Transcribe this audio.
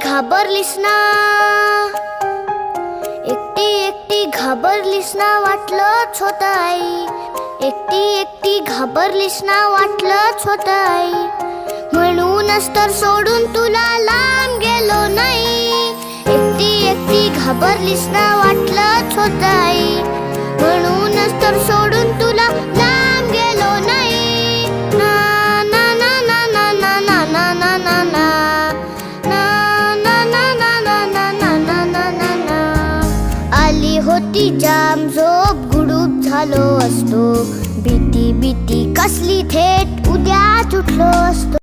घाबरलीस ना, एकटी एकटी घाबरलीस ना, वाटलंच होतं आई. एकटी एकटी घाबरलीस ना, वाटलंच होतं आई. म्हणूनच तर सोडून तुला लांब गेलो नाही. एकटी एकटी घाबरलीस ना, वाटलंच होतं आई. म्हणूनच तर सोडून तुला लांब गेलो नाही. ना ना ना ना ना ना ना ना ना ना ना आली होती जाम झोप, गुडूप झालो असतो. भीती भीती कसली थेट उद्याच उठलो असतो.